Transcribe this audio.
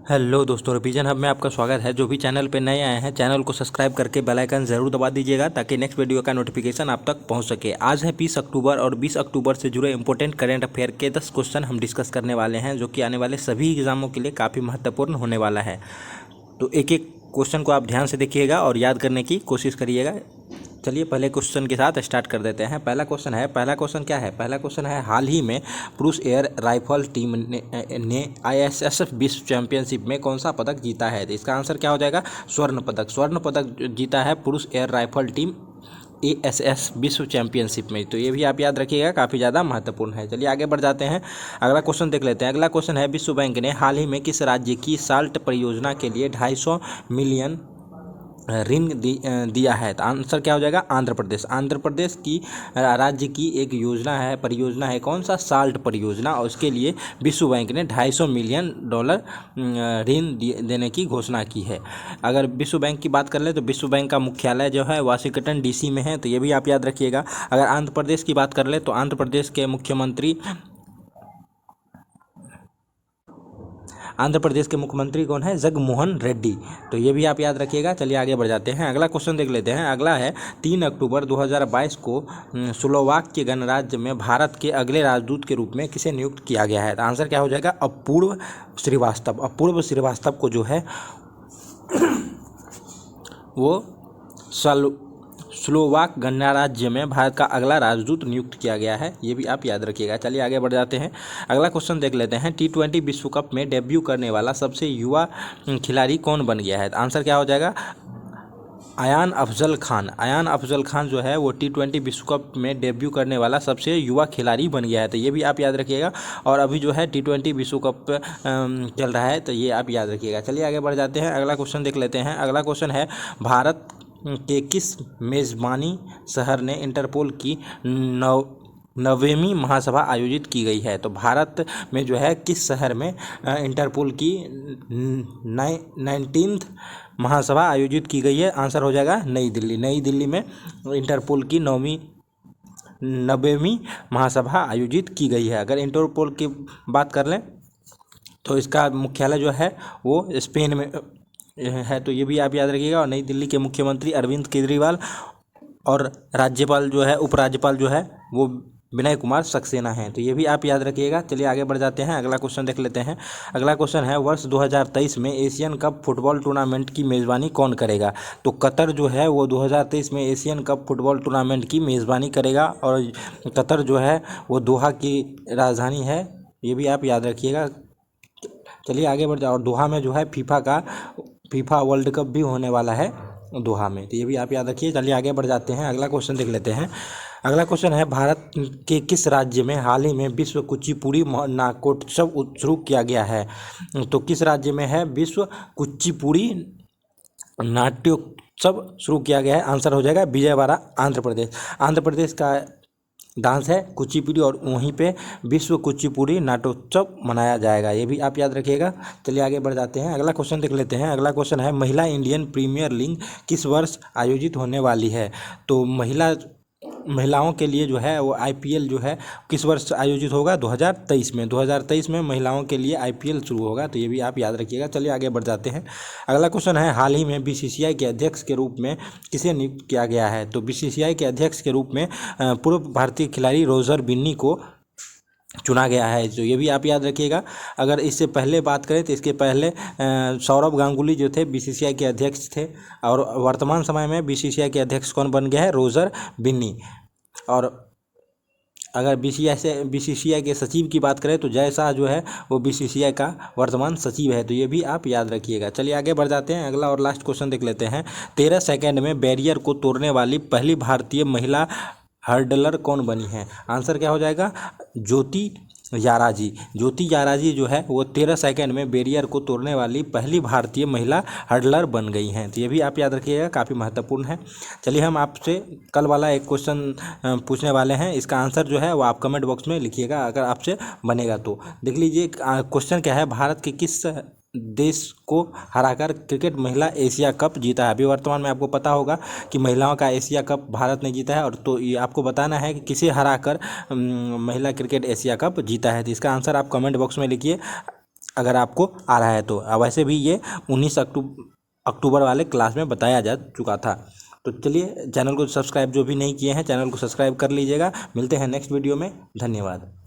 Hello दोस्तों, revision hub में आपका स्वागत है। जो भी चैनल पे नए आए हैं, चैनल को सब्सक्राइब करके बेल आइकन ज़रूर दबा दीजिएगा ताकि नेक्स्ट वीडियो का नोटिफिकेशन आप तक पहुंच सके। आज है 20 अक्टूबर और 20 अक्टूबर से जुड़े इंपॉर्टेंट करंट अफेयर के 10 क्वेश्चन हम डिस्कस करने वाले हैं, जो कि आने वाले सभी एग्जामों के लिए काफ़ी महत्वपूर्ण होने वाला है। तो एक एक क्वेश्चन को आप ध्यान से देखिएगा और याद करने की कोशिश करिएगा। चलिए पहले क्वेश्चन के साथ स्टार्ट कर देते हैं। पहला क्वेश्चन क्या है? पहला क्वेश्चन है, हाल ही में पुरुष एयर राइफल टीम ने ISSF विश्व चैंपियनशिप में कौन सा पदक जीता है? तो इसका आंसर क्या हो जाएगा? स्वर्ण पदक जीता है पुरुष एयर राइफल टीम ASS विश्व चैंपियनशिप में। तो ये भी आप याद रखिएगा, काफ़ी ज़्यादा महत्वपूर्ण है। चलिए आगे बढ़ जाते हैं, अगला क्वेश्चन देख लेते हैं। अगला क्वेश्चन है, विश्व बैंक ने हाल ही में किस राज्य की साल्ट परियोजना के लिए 250 मिलियन ऋण दिया है? तो आंसर क्या हो जाएगा? आंध्र प्रदेश। आंध्र प्रदेश की राज्य की एक योजना है, परियोजना है, कौन सा? साल्ट परियोजना, और उसके लिए विश्व बैंक ने $250 मिलियन ऋण देने की घोषणा की है। अगर विश्व बैंक की बात कर ले तो विश्व बैंक का मुख्यालय जो है वाशिंगटन DC में है, तो ये भी आप याद रखिएगा। अगर आंध्र प्रदेश की बात कर ले तो आंध्र प्रदेश के मुख्यमंत्री कौन है? जगनमोहन रेड्डी। तो ये भी आप याद रखिएगा। चलिए आगे बढ़ जाते हैं, अगला क्वेश्चन देख लेते हैं। अगला है, 3 अक्टूबर 2022 को स्लोवाक गणराज्य में भारत के अगले राजदूत के रूप में किसे नियुक्त किया गया है? तो आंसर क्या हो जाएगा? अपूर्व श्रीवास्तव। अपूर्व श्रीवास्तव को जो है वो स्लोवाक गणराज्य में भारत का अगला राजदूत नियुक्त किया गया है। ये भी आप याद रखिएगा। चलिए आगे बढ़ जाते हैं, अगला क्वेश्चन देख लेते हैं। T20 विश्व कप में डेब्यू करने वाला सबसे युवा खिलाड़ी कौन बन गया है? आंसर क्या हो जाएगा? अयान अफजल खान। अयान अफजल खान जो है वो T20 विश्व कप में डेब्यू करने वाला सबसे युवा खिलाड़ी बन गया है। तो ये भी आप याद रखिएगा। और अभी जो है T20 विश्व कप चल रहा है, तो ये आप याद रखिएगा। चलिए आगे बढ़ जाते हैं, अगला क्वेश्चन देख लेते हैं। अगला क्वेश्चन है, भारत के किस मेज़बानी शहर ने इंटरपोल की 9वीं महासभा आयोजित की गई है? तो भारत में जो है किस शहर में इंटरपोल की 19th महासभा आयोजित की गई है? आंसर हो जाएगा नई दिल्ली। नई दिल्ली में इंटरपोल की 9वीं महासभा आयोजित की गई है। अगर इंटरपोल की बात कर लें तो इसका मुख्यालय जो है वो स्पेन में है। तो ये भी आप याद रखिएगा। और नई दिल्ली के मुख्यमंत्री अरविंद केजरीवाल और राज्यपाल जो है, उपराज्यपाल जो है वो विनय कुमार सक्सेना हैं। तो ये भी आप याद रखिएगा। चलिए आगे बढ़ जाते हैं, अगला क्वेश्चन देख लेते हैं। अगला क्वेश्चन है, वर्ष 2023 में एशियन कप फुटबॉल टूर्नामेंट की मेज़बानी कौन करेगा? तो कतर जो है वो 2023 में एशियन कप फुटबॉल टूर्नामेंट की मेज़बानी करेगा, और कतर जो है वो दोहा की राजधानी है। ये भी आप याद रखिएगा। चलिए आगे बढ़ जाओ। और दोहा में जो है फीफा वर्ल्ड कप भी होने वाला है दोहा में, तो ये भी आप याद रखिए। चलिए आगे बढ़ जाते हैं, अगला क्वेश्चन देख लेते हैं। अगला क्वेश्चन है, भारत के किस राज्य में हाल ही में विश्व कुचिपुड़ी नाट्योत्सव शुरू किया गया है? तो किस राज्य में है विश्व कुचिपुड़ी नाट्योत्सव शुरू किया गया है? आंसर हो जाएगा विजयवाड़ा, आंध्र प्रदेश। आंध्र प्रदेश का डांस है कुचिपुड़ी, और वहीं पे विश्व कुचिपुड़ी नाट्योत्सव मनाया जाएगा। ये भी आप याद रखिएगा। चलिए आगे बढ़ जाते हैं, अगला क्वेश्चन देख लेते हैं। अगला क्वेश्चन है, महिला इंडियन प्रीमियर लीग किस वर्ष आयोजित होने वाली है? तो महिलाओं के लिए जो है वो IPL जो है किस वर्ष आयोजित होगा? 2023 में। 2023 में महिलाओं के लिए IPL शुरू होगा। तो ये भी आप याद रखिएगा। चलिए आगे बढ़ जाते हैं, अगला क्वेश्चन है, हाल ही में BCCI के अध्यक्ष के रूप में किसे नियुक्त किया गया है? तो BCCI के अध्यक्ष के रूप में पूर्व भारतीय खिलाड़ी रोजर बिन्नी को चुना गया है। तो ये भी आप याद रखिएगा। अगर इससे पहले बात करें तो इसके पहले सौरभ गांगुली जो थे BCCI के अध्यक्ष थे, और वर्तमान समय में BCCI के अध्यक्ष कौन बन गया है? रोजर बिन्नी। और अगर BCCI के सचिव की बात करें तो जय शाह जो है वो BCCI का वर्तमान सचिव है। तो ये भी आप याद रखिएगा। चलिए आगे बढ़ जाते हैं, अगला और लास्ट क्वेश्चन देख लेते हैं। 13 सेकंड में बैरियर को तोड़ने वाली पहली भारतीय महिला हर्डलर कौन बनी है? आंसर क्या हो जाएगा? ज्योति याराजी। ज्योति याराजी जो है वो 13 सेकंड में बैरियर को तोड़ने वाली पहली भारतीय महिला हर्डलर बन गई हैं। तो ये भी आप याद रखिएगा, काफ़ी महत्वपूर्ण है। चलिए हम आपसे कल वाला एक क्वेश्चन पूछने वाले हैं, इसका आंसर जो है वो आप कमेंट बॉक्स में लिखिएगा अगर आपसे बनेगा तो। देख लीजिए क्वेश्चन क्या है, भारत के किस देश को हराकर क्रिकेट महिला एशिया कप जीता है? अभी वर्तमान में आपको पता होगा कि महिलाओं का एशिया कप भारत ने जीता है, और तो ये आपको बताना है कि किसे हराकर महिला क्रिकेट एशिया कप जीता है। तो इसका आंसर आप कमेंट बॉक्स में लिखिए। अगर आपको आ रहा है तो। वैसे भी ये 19 अक्टूबर वाले क्लास में बताया जा चुका था। तो चलिए, चैनल को सब्सक्राइब जो भी नहीं किए हैं चैनल को सब्सक्राइब कर लीजिएगा। मिलते हैं नेक्स्ट वीडियो में। धन्यवाद।